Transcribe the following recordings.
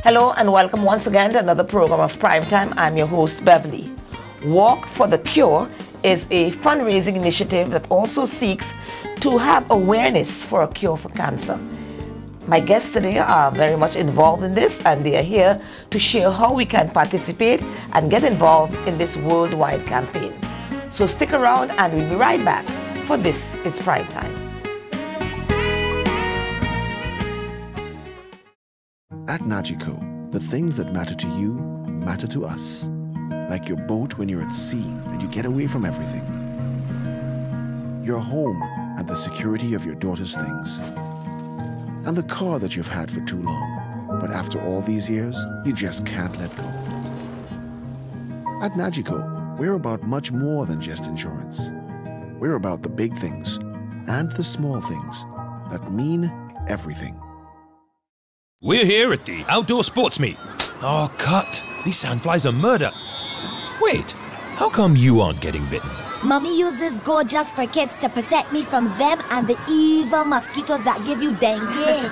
Hello and welcome once again to another program of Primetime. I'm your host, Beverly. Walk for the Cure is a fundraising initiative that also seeks to have awareness for a cure for cancer. My guests today are very much involved in this, and they are here to share how we can participate and get involved in this worldwide campaign. So stick around and we'll be right back, for this is Primetime. At Nagico, the things that matter to you matter to us. Like your boat when you're at sea and you get away from everything. Your home and the security of your daughter's things. And the car that you've had for too long, but after all these years, you just can't let go. At Nagico, we're about much more than just insurance. We're about the big things and the small things that mean everything. We're here at the outdoor sports meet. Oh, cut. These sandflies are murder. Wait, how come you aren't getting bitten? Mommy uses Go Just for Kids to protect me from them and the evil mosquitoes that give you dengue.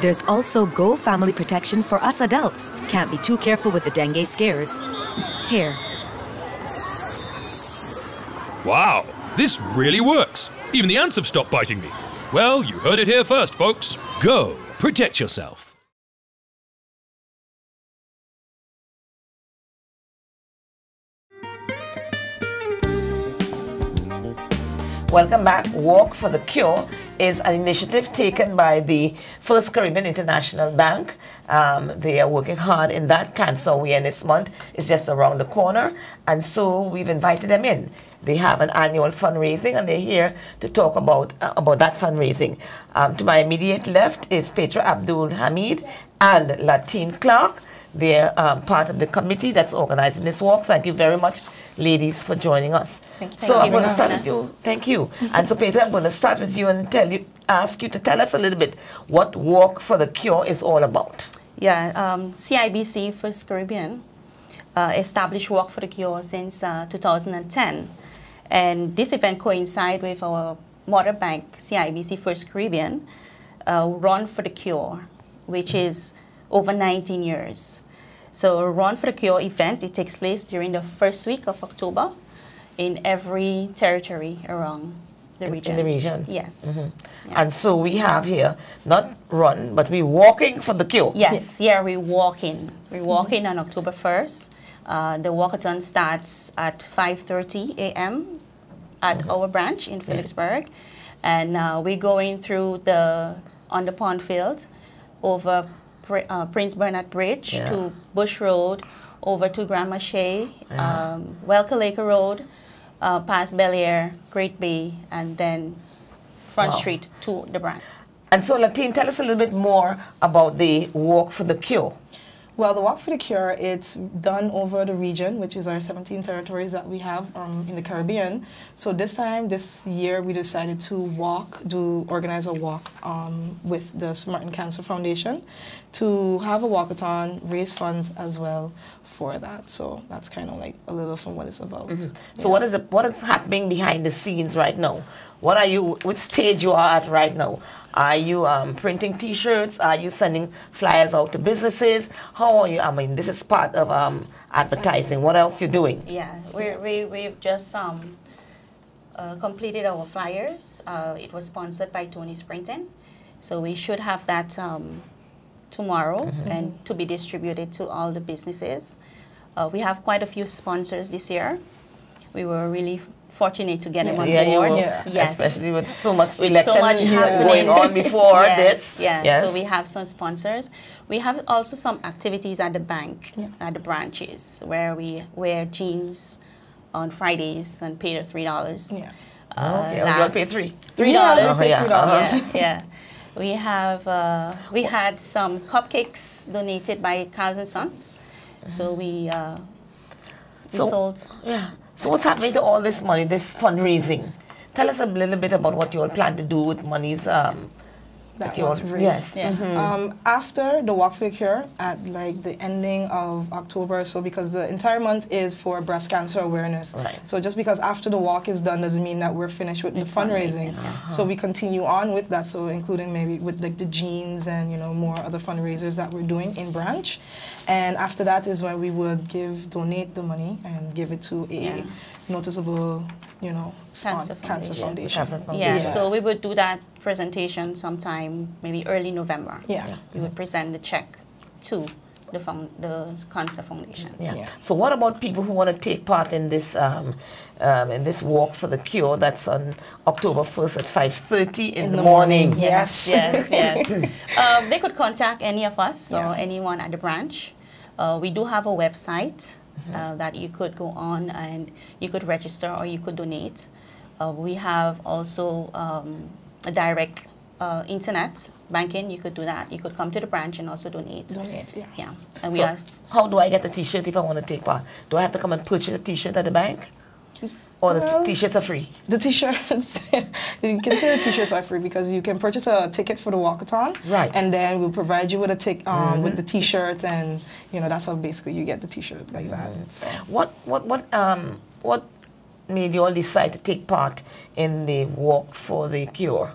There's also Go Family Protection for us adults. Can't be too careful with the dengue scares. Here. Wow, this really works. Even the ants have stopped biting me. Well, you heard it here first, folks. Go, protect yourself. Welcome back. Walk for the Cure is an initiative taken by the First Caribbean International Bank. They are working hard in that. Cancer Awareness Month is just around the corner, and so we've invited them in. They have an annual fundraising, and they're here to talk about that fundraising. To my immediate left is Petra Abdul Hamid and Latine Clark. They're part of the committee that's organizing this walk. Thank you very much, ladies, for joining us. Thank you. So I'm going to start with you. Thank you. And so, Peter, I'm going to start with you and ask you to tell us a little bit what Walk for the Cure is all about. Yeah, CIBC First Caribbean established Walk for the Cure since 2010. And this event coincides with our mother bank, CIBC First Caribbean, Run for the Cure, which is over 19 years. So a Run for the Cure event, it takes place during the first week of October in every territory around the region. In the region? Yes. Mm-hmm. Yeah. And so we have here, not run, but we're walking for the cure. Yes, yeah, we're walking. We're walking on October 1st. The walkathon starts at 5:30 a.m. at our branch in Phillipsburg. And we're going through on the pond field over Prince Bernard Bridge to Bush Road, over to Grand Mache, Welker Lake Road, past Bel Air, Great Bay, and then Front Street to the branch. And so, Latine, tell us a little bit more about the Walk for the Cure. Well, the Walk for the Cure, it's done over the region, which is our 17 territories that we have in the Caribbean. So this year, we decided to organize a walk with the Martin Cancer Foundation to have a walkathon, raise funds as well for that. So that's kind of like a little from what it's about. Mm-hmm. So what is happening behind the scenes right now? Which stage you are at right now? Are you printing T-shirts? Are you sending flyers out to businesses? How are you? I mean, this is part of advertising. What else you doing? Yeah, we've just completed our flyers. It was sponsored by Tony Springton. So we should have that tomorrow and to be distributed to all the businesses. We have quite a few sponsors this year. We were really fortunate to get them on board. Yes. Especially with so much election going on before this. Yes. So we have some sponsors. We have also some activities at the bank, at the branches, where we wear jeans on Fridays and pay the $3. Yeah. Okay, we're going to pay $3. $3. Yeah. We have we had some cupcakes donated by Carls and Sons. So we sold. Yeah. So what's happening to all this money, this fundraising? Tell us a little bit about what you all plan to do with monies that you was want- raised. yes. After the Walk for the Cure, at like the ending of October, so because the entire month is for breast cancer awareness. Right. So just because after the walk is done doesn't mean that we're finished with the fundraising. So we continue on with that, so including maybe with like the jeans and more other fundraisers that we're doing in branch. And after that is when we would donate the money and give it to a noticeable, cancer foundation. Yeah, so we would do that presentation sometime maybe early November. Yeah. We would present the check to the Cancer Foundation. Yeah. So what about people who want to take part in this walk for the cure that's on October 1st at 5:30 in the morning? Yes. They could contact any of us or anyone at the branch. We do have a website that you could go on and you could register or you could donate. We have also a direct internet banking. You could do that. You could come to the branch and also donate. Yeah. And we So how do I get a T-shirt if I want to take part? Do I have to come and purchase a T-shirt at the bank? Or the T-shirts are free? The T-shirts, you can say the T-shirts are free because you can purchase a ticket for the walkathon, right? And then we'll provide you with a with the T-shirt, and that's how basically you get the T-shirt like that. So what made you all decide to take part in the walk for the cure?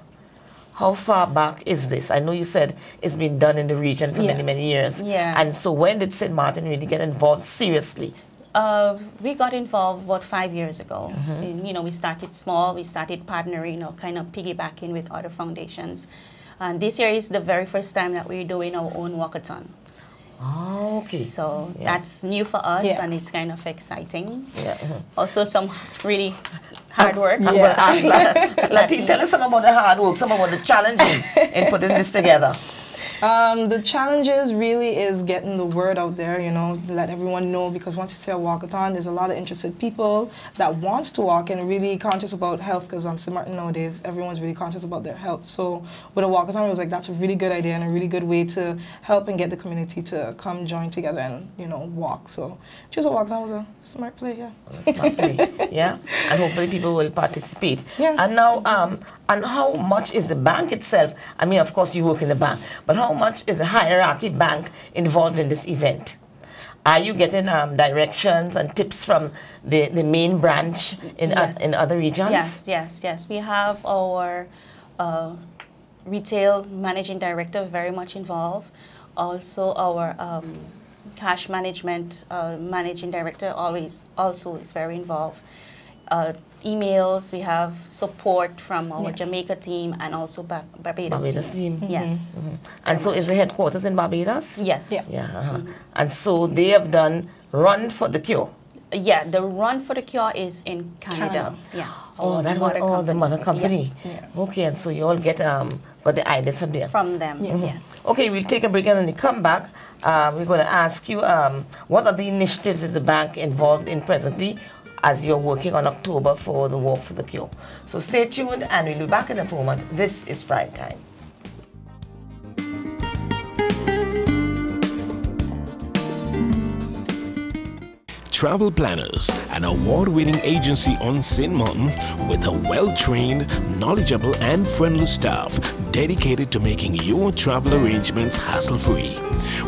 How far back is this? I know you said it's been done in the region for many years. Yeah. And so when did St. Martin really get involved seriously? We got involved about 5 years ago. And, we started small. We started partnering or kind of piggybacking with other foundations. And this year is the very first time that we're doing our own walkathon. Oh, okay. So that's new for us, and it's kind of exciting. Yeah. Also, some really hard work. I'm going to ask Latin, tell us some about the hard work, some about the challenges in putting this together. The challenges really is getting the word out there, let everyone know, because once you say a walkathon, there's a lot of interested people that wants to walk and really conscious about health, because on St. Martin nowadays, everyone's really conscious about their health. So with a walkathon, it was like, that's a really good idea and a really good way to help and get the community to come join together and, walk. So choose a walkathon was a smart play, Smart play, yeah. And hopefully people will participate. Yeah. And now, and how much is the bank itself? I mean, of course, you work in the bank, but how much is the Hierarchy Bank involved in this event? Are you getting directions and tips from the main branch in other regions? Yes. We have our retail managing director very much involved. Also, our cash management managing director also is very involved. Emails, we have support from our Jamaica team and also Barbados team. Yes. And so is the headquarters in Barbados? Yes. And so they have done Run for the Cure. Yeah, the Run for the Cure is in Canada. Yeah. The mother company. Yes. Okay, and so you all got the ideas from there. From them, yes. Okay, we'll take a break, and when we come back, we're going to ask you what are the initiatives is the bank involved in presently as you're working on October for the Walk for the Cure. So stay tuned, and we'll be back in a moment. This is Prime Time. Travel Planners, an award-winning agency on St. Martin with a well-trained, knowledgeable and friendly staff dedicated to making your travel arrangements hassle-free.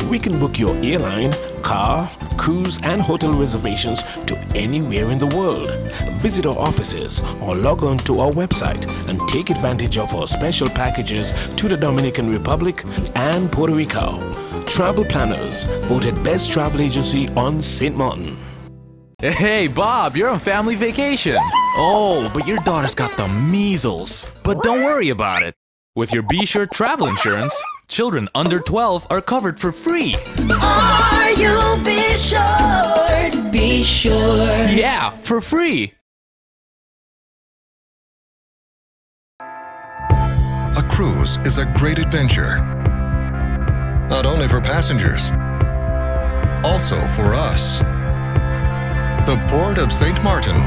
We can book your airline, car, cruise and hotel reservations to anywhere in the world. Visit our offices or log on to our website and take advantage of our special packages to the Dominican Republic and Puerto Rico. Travel Planners, voted best travel agency on St. Martin. Hey, Bob, you're on family vacation. Oh, but your daughter's got the measles. But don't worry about it. With your Be Sure travel insurance, children under 12 are covered for free. Are you Be Sure? Be Sure. Yeah, for free. A cruise is a great adventure. Not only for passengers, also for us. The Port of St. Martin.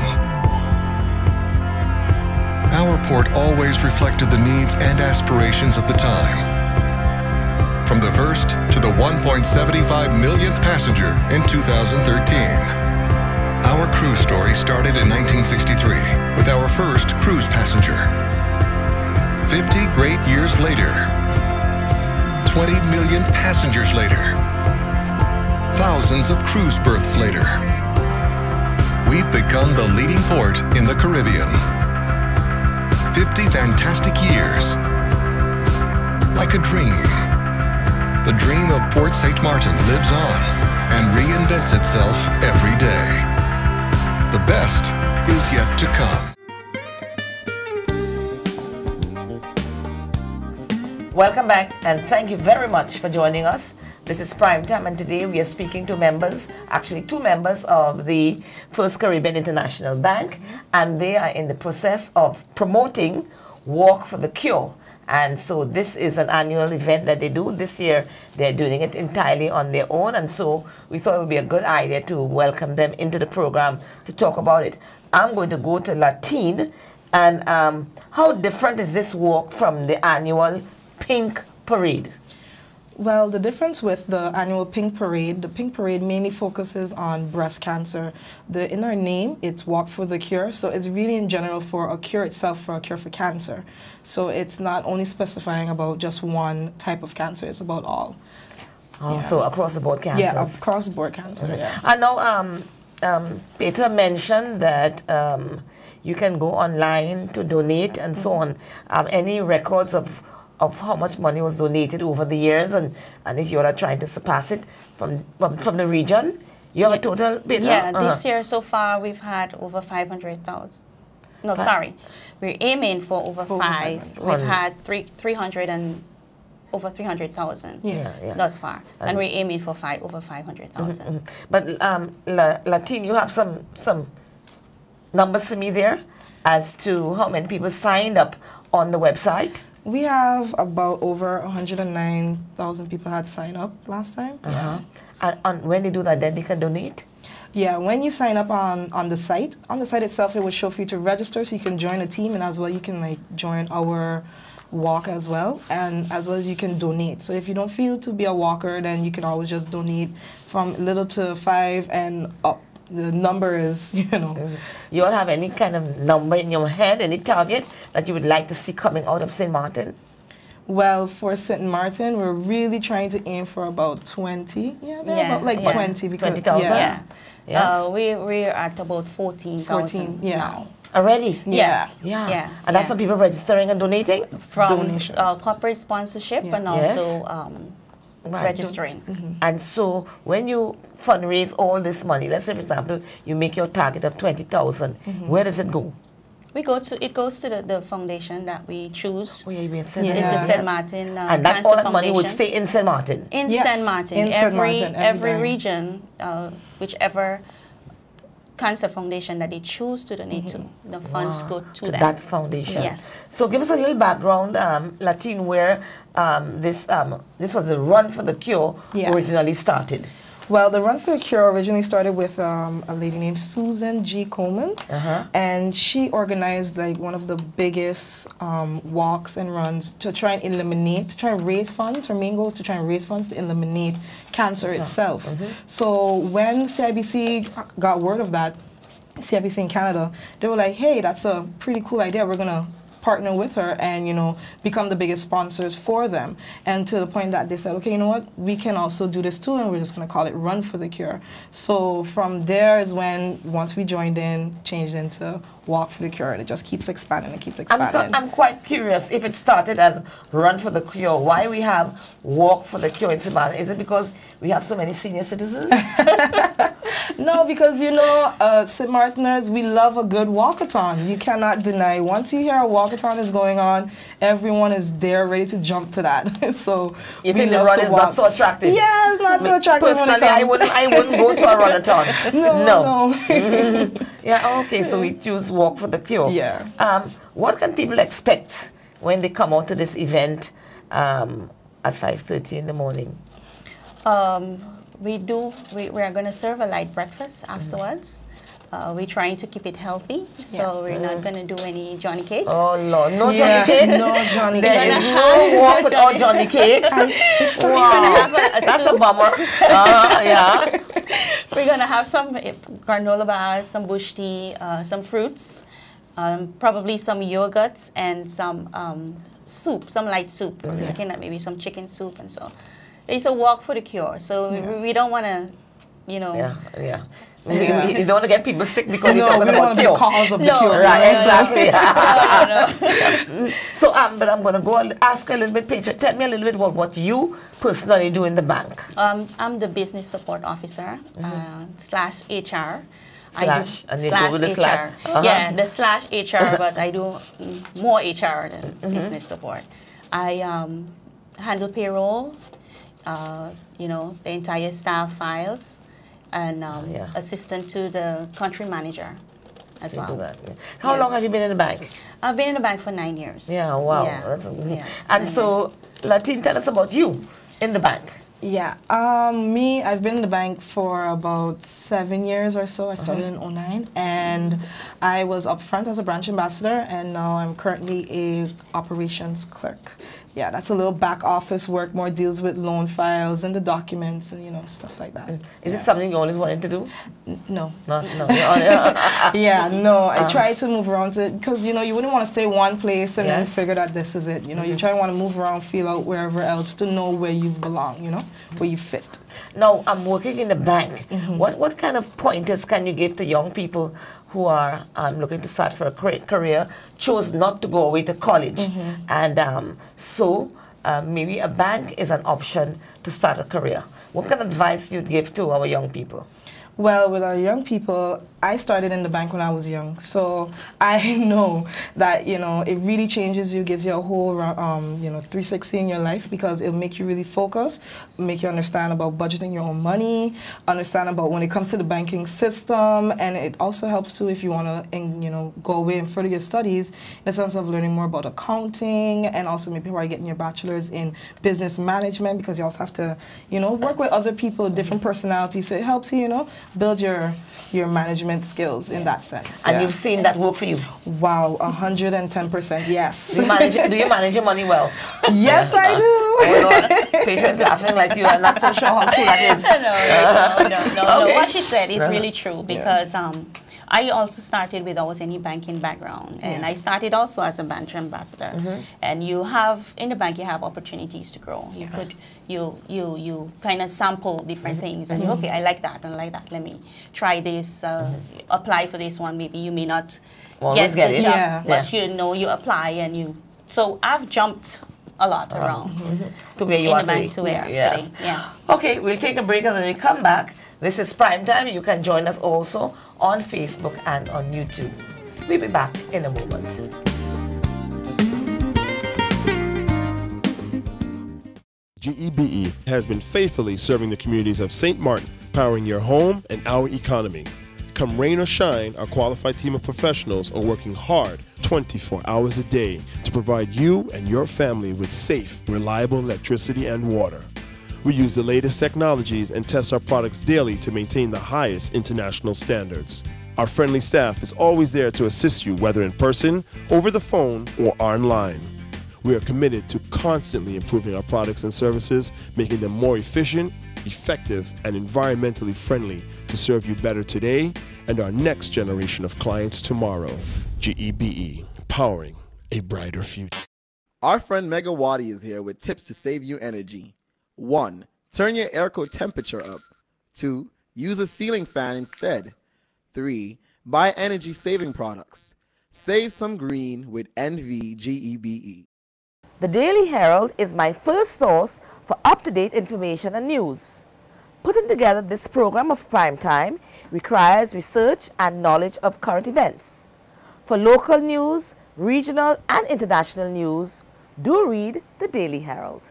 Our port always reflected the needs and aspirations of the time. From the first to the 1.75 millionth passenger in 2013. Our cruise story started in 1963 with our first cruise passenger. 50 great years later, 20 million passengers later, thousands of cruise berths later, we've become the leading port in the Caribbean. 50 fantastic years. Like a dream. The dream of Port St. Martin lives on and reinvents itself every day. The best is yet to come. Welcome back, and thank you very much for joining us. This is Prime Time, and today we are speaking to members, actually two members of the First Caribbean International Bank, and they are in the process of promoting Walk for the Cure. And so this is an annual event that they do. This year they're doing it entirely on their own, and so we thought it would be a good idea to welcome them into the program to talk about it. I'm going to go to Latine, and how different is this walk from the annual Pink Parade? Well, the difference with the annual Pink Parade, the Pink Parade mainly focuses on breast cancer. In our name, it's Walk for the Cure, so it's really in general for a cure itself, for a cure for cancer. So it's not only specifying about just one type of cancer, it's about all. Oh, yeah. So across the board cancers? Yeah, across the board cancer, yeah. I know Peter mentioned that you can go online to donate and so on. Any records of how much money was donated over the years, and if you are trying to surpass it from the region? You have a total, Peter? Yeah, this year so far we've had over 500,000. No, sorry. We're aiming for over 5. We've had over 300,000 thus far. And we're aiming for over 500,000. But Latine, you have some numbers for me there as to how many people signed up on the website? We have about over 109,000 people had signed up last time. Yeah. And when they do that, then they can donate? Yeah, when you sign up on the site itself, it would show for you to register so you can join a team, and as well you can join our walk as well, and as well as you can donate. So if you don't feel to be a walker, then you can always just donate from little to 5 and up. The number is, You all have any kind of number in your head, any target that you would like to see coming out of St. Martin? Well, for St. Martin, we're really trying to aim for about 20. Yeah, about 20. Because 20,000? Yeah. Yes. We're at about 14,000 now. Already? Yes. Yeah. And that's from people registering and donating? From corporate sponsorship and also registering. And so when you fundraise all this money, let's say for example you make your target of 20,000, where does it go? It goes to the foundation that we choose. Oh, yeah, it's the St. Martin and that all that money would stay in St. Martin? In St. Martin. Every region, whichever cancer foundation that they choose to donate to, the funds go to that foundation. Yes. So give us a little background, Latine, where this was the Run for the Cure originally started. Well, the Run for the Cure originally started with a lady named Susan G. Coleman, and she organized one of the biggest walks and runs to try and raise funds. Her main goal is to try and raise funds to eliminate cancer itself. So when CIBC got word of that, CIBC in Canada, they were like, hey, that's a pretty cool idea. We're going to partner with her and, become the biggest sponsors for them. And to the point that they said, okay, you know what, we can also do this too, and we're just going to call it Run for the Cure. So from there is when, once we joined in, changed into Walk for the Cure, and it just keeps expanding and keeps expanding. I'm quite curious, if it started as Run for the Cure, why we have Walk for the Cure in St. Martin? Is it because we have so many senior citizens? No, because St. Martiners, we love a good walkathon. You cannot deny. Once you hear a walkathon is going on, everyone is there ready to jump to that. So you think the run is not so attractive? Yeah, it's not so attractive. Personally, I wouldn't go to a runathon. No. Yeah, okay, so we choose Walk for the Cure. Yeah. What can people expect when they come out to this event at 5:30 in the morning? We are going to serve a light breakfast afterwards. We're trying to keep it healthy, so we're not going to do any Johnny cakes. Oh, Lord. No Johnny cakes? No Johnny cakes. There is no walk without Johnny cakes. So we're going to have That's a bummer. Yeah. We're going to have some granola bars, some bush tea, some fruits, probably some yogurts, and some soup, some light soup. We're looking at maybe some chicken soup, and so it's a walk for the cure. So we don't want to, you know. You don't want to get people sick because you're talking we don't about want to be cure. the cause of the cure. Right, exactly. So, but I'm going to go and ask a little bit, Peter. Tell me a little bit about what you personally do in the bank. I'm the business support officer slash HR. Slash HR. Yeah, the slash HR, but I do more HR than business support. I handle payroll, you know, the entire staff files, and assistant to the country manager as well. How long have you been in the bank? I've been in the bank for 9 years. Yeah, wow. Yeah. And so, Latine, tell us about you in the bank. Yeah, I've been in the bank for about 7 years or so. I started in 2009, and I was up front as a branch ambassador, and now I'm currently a operations clerk. Yeah, that's a little back office work, more deals with loan files and the documents and, you know, stuff like that. Is it something you always wanted to do? No. No. Yeah, no. I try to move around because, you know, you wouldn't want to stay one place and then figure that this is it. You know, you try to want to move around, feel out wherever else to know where you belong, you know, where you fit. Now, I'm working in the bank. What kind of pointers can you give to young people who are looking to start for a career, chose not to go away to college, and so maybe a bank is an option to start a career? What kind of advice you'd give to our young people? Well, with our young people, I started in the bank when I was young, so I know that, you know, it really changes you, gives you a whole, you know, 360 in your life, because it'll make you really focus, make you understand about budgeting your own money, understand about when it comes to the banking system, and it also helps too if you want to, you know, go away and further your studies in the sense of learning more about accounting, and also maybe while you're getting your bachelor's in business management, because you also have to, you know, work with other people, different personalities, so it helps you, you know, build your management skills in that sense. And you've seen that work for you? Wow, 110%, yes. Do you manage your money well? Yes, I do. Oh, no, Patient's laughing like you. I'm not so sure how true that is. No. What she said is really true, because I also started without any banking background, and I started also as a bank ambassador. And you have, in the bank, you have opportunities to grow. You could, you kind of sample different things, and you, okay, I like that, let me try this, apply for this one. Maybe you may not get the job, but you know, you apply, and you, so I've jumped a lot around to where you are today. Today. Yes. Okay, we'll take a break, and when we come back, this is Prime Time. You can join us also on Facebook and on YouTube. We'll be back in a moment. GEBE has been faithfully serving the communities of St. Martin, powering your home and our economy. Come rain or shine, our qualified team of professionals are working hard 24 hours a day to provide you and your family with safe, reliable electricity and water. We use the latest technologies and test our products daily to maintain the highest international standards. Our friendly staff is always there to assist you, whether in person, over the phone, or online. We are committed to constantly improving our products and services, making them more efficient, effective, and environmentally friendly to serve you better today and our next generation of clients tomorrow. GEBE, powering a brighter future. Our friend Megawati is here with tips to save you energy. 1. Turn your airco temperature up. 2. Use a ceiling fan instead. 3. Buy energy-saving products. Save some green with NVGEBE. The Daily Herald is my first source for up-to-date information and news. Putting together this program of Prime Time requires research and knowledge of current events. For local news, regional and international news, do read the Daily Herald.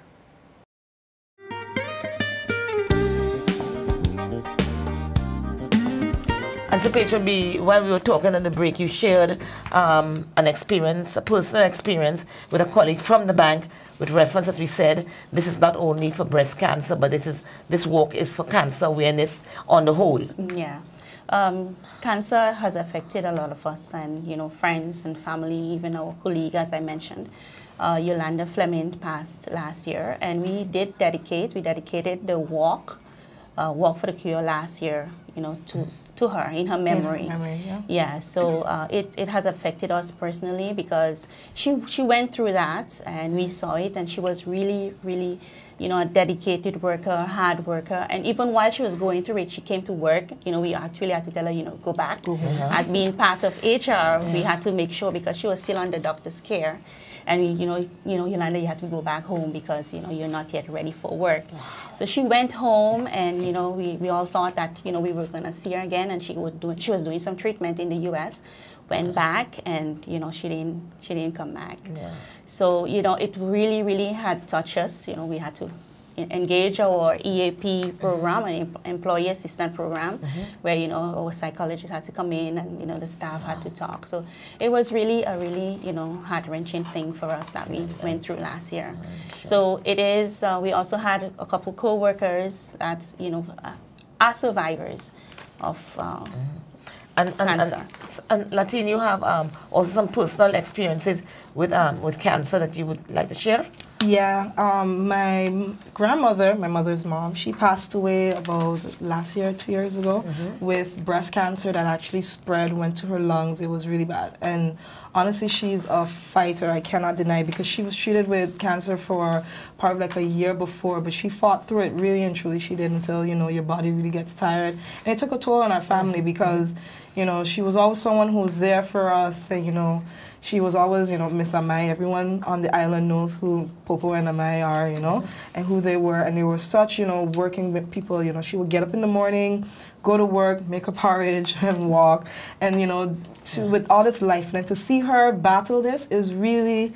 And so, Petra, while we were talking on the break, you shared an experience, a personal experience with a colleague from the bank with reference, as we said, this is not only for breast cancer, but this walk is for cancer awareness on the whole. Yeah. Cancer has affected a lot of us, and, you know, friends and family, even our colleague, as I mentioned. Yolanda Fleming passed last year, and we dedicated the walk for the cure last year, you know, to to her in her memory. In her memory, yeah. Yeah, so it has affected us personally because she went through that and we saw it, and she was really, really, you know, a dedicated worker, hard worker. And even while she was going through it, she came to work. You know, we actually had to tell her, you know, go back. As being part of HR, we had to make sure, because she was still under doctor's care. And we, you know, Yolanda, you had to go back home because, you know, you're not yet ready for work. So she went home, and, you know, we all thought that, you know, we were going to see her again, and she was doing some treatment in the U.S., went back, and, you know, she didn't come back. Yeah. So, you know, it really, really had touched us. You know, we had to engage our EAP program, an employee assistance program, where, you know, our psychologists had to come in, and, you know, the staff had to talk. So it was really a you know, heart-wrenching thing for us that we went through last year. So it is, we also had a couple co-workers that, you know, are survivors of cancer. And Latine, you have also some personal experiences with cancer that you would like to share? Yeah, my grandmother, my mother's mom, she passed away about last year, 2 years ago, with breast cancer that actually spread, went to her lungs. It was really bad. And honestly, she's a fighter, I cannot deny, because she was treated with cancer for probably like a year before, but she fought through it, really and truly. She did, until, you know, your body really gets tired. And it took a toll on our family because, you know, she was always someone who was there for us, and, you know, she was always, you know, Miss Amai. Everyone on the island knows who Popo and Amai are, you know, and who they were. And they were such, you know, working with people. You know, she would get up in the morning, go to work, make a porridge, and walk. And, you know, with all this life, and to see her battle this is really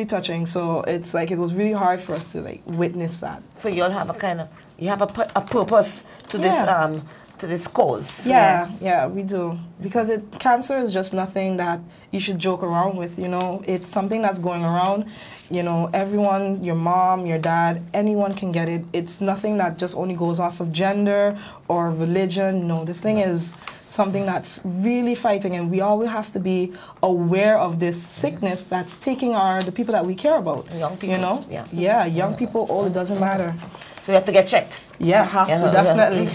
touching. So it's like, it was really hard for us to, like, witness that. So you all have a kind of, you have a purpose to this cause. Yeah, yeah, we do. Because cancer is just nothing that you should joke around with, you know. It's something that's going around. You know, everyone, your mom, your dad, anyone can get it. It's nothing that just only goes off of gender or religion. No, this thing is something that's really fighting, and we always have to be aware of this sickness that's taking the people that we care about. Young people. You know? Yeah, young people, old, it doesn't matter. So you have to get checked. Yeah, have to, definitely.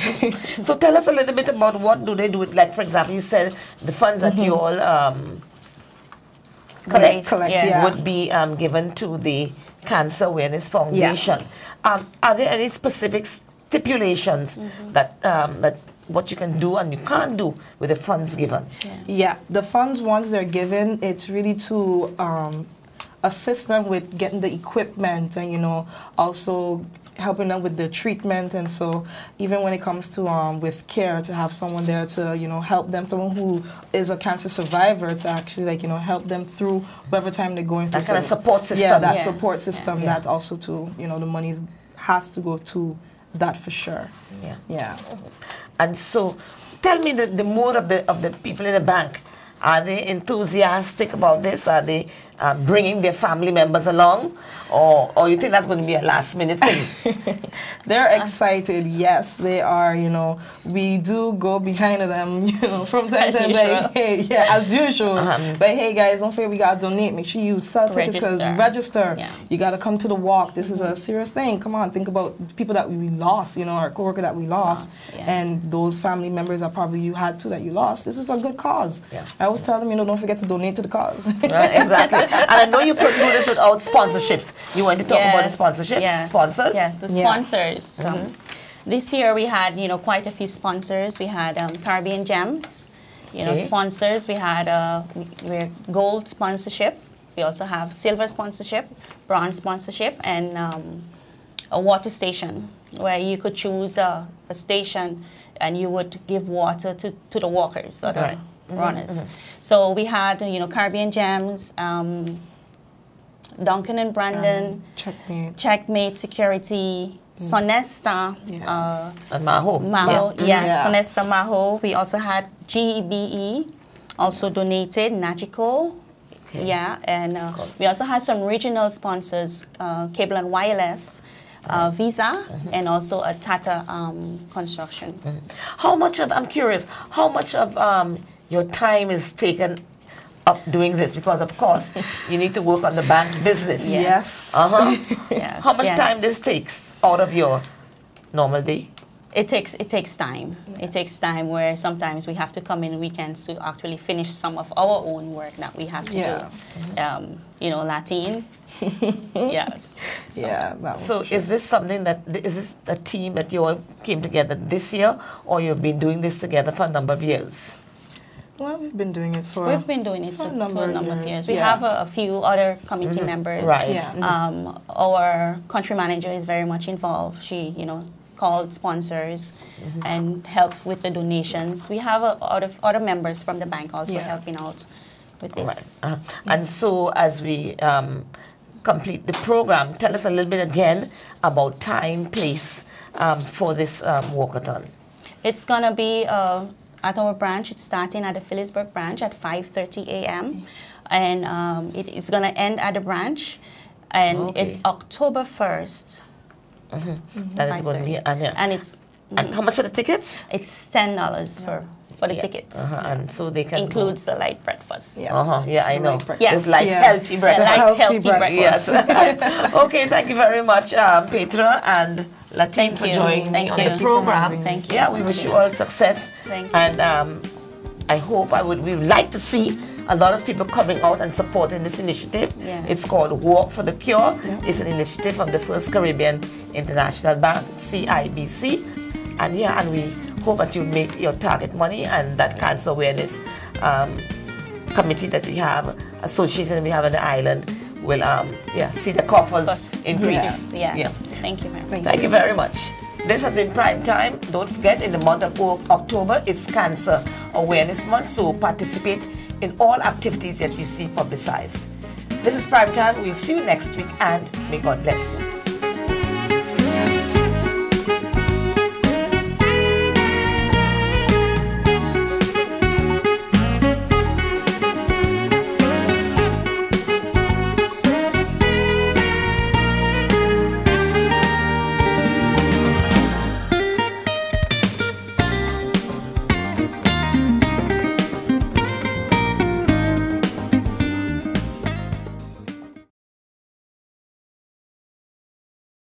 So tell us a little bit about what do they do with, like, for example, you said the funds that you all collect would be given to the Cancer Awareness Foundation. Are there any specific stipulations that what you can do and you can't do with the funds given? Yeah, the funds, once they're given, it's really to assist them with getting the equipment, and, you know, also helping them with the treatment. And so even when it comes to with care, to have someone there to, you know, help them, someone who is a cancer survivor, to actually, like, you know, help them through whatever time they're going through. That kind of support system. Yeah, that support system. That's also to, you know, the money has to go to that for sure. Yeah. And so tell me the more of the people in the bank. Are they enthusiastic about this? Are they bringing their family members along? Or you think that's going to be a last-minute thing? They're excited, yes, they are, you know. We do go behind them, you know, from time to time. Like, hey, yeah, as usual. But hey, guys, don't forget we got to donate. Make sure you sell tickets, because register. You got to come to the walk. This is a serious thing. Come on, think about the people that we lost, you know, our coworker that we lost. And those family members that probably you had too that you lost. This is a good cause. I always tell them, you know, don't forget to donate to the cause. Right, exactly. And I know you couldn't do this without sponsorships. You want to talk about the sponsorships? Sponsors? Yes, the sponsors. This year we had, you know, quite a few sponsors. We had Caribbean Gems, you know, sponsors. We had we're gold sponsorship. We also have silver sponsorship, bronze sponsorship, and a water station where you could choose a station and you would give water to the walkers or the runners. So we had, you know, Caribbean Gems, Duncan and Brandon, Checkmate Security, Sonesta, and Maho. Sonesta Maho. We also had GEBE, also donated, Nagico. And we also had some regional sponsors, Cable and Wireless, Visa, and also a Tata Construction. How much of, I'm curious, how much of your time is taken up doing this? Because of course you need to work on the bank's business. Yes. How much time this takes out of your normal day? It takes time. It takes time where sometimes we have to come in weekends to actually finish some of our own work that we have to do. You know, Latin. Yes. So is this something that, is this a team that you all came together this year, or you've been doing this together for a number of years? Well, we've been doing it for a number of years. We have a few other committee members. Right. Our country manager is very much involved. She, you know, called sponsors and helped with the donations. We have other members from the bank also helping out with this. Right. And so as we complete the program, tell us a little bit again about time, place for this walkathon. It's going to be at our branch. It's starting at the Phillipsburg branch at 5:30 a.m. And it's going to end at the branch. And it's October 1st. That is going to be, and it's and how much for the tickets? It's $10 for the tickets. And so they can includes a light breakfast. Yeah, I know. Yes. It's like healthy breakfast. Like healthy breakfast. Yes. Okay, thank you very much, Petra and Latin, for joining me on the program. Thank you. Yeah, we wish you all success. Thank you. And I hope we would like to see a lot of people coming out and supporting this initiative. Yeah. It's called Walk for the Cure. It's an initiative from the First Caribbean International Bank, CIBC. And and we hope that you make your target money, and that cancer awareness committee that we have, association we have on the island, will see the coffers increase. Yes. Thank you, ma'am. Thank you very much. This has been Prime Time. Don't forget, in the month of October, it's Cancer Awareness Month, so participate in all activities that you see publicized. This is Prime Time. We'll see you next week, and may God bless you.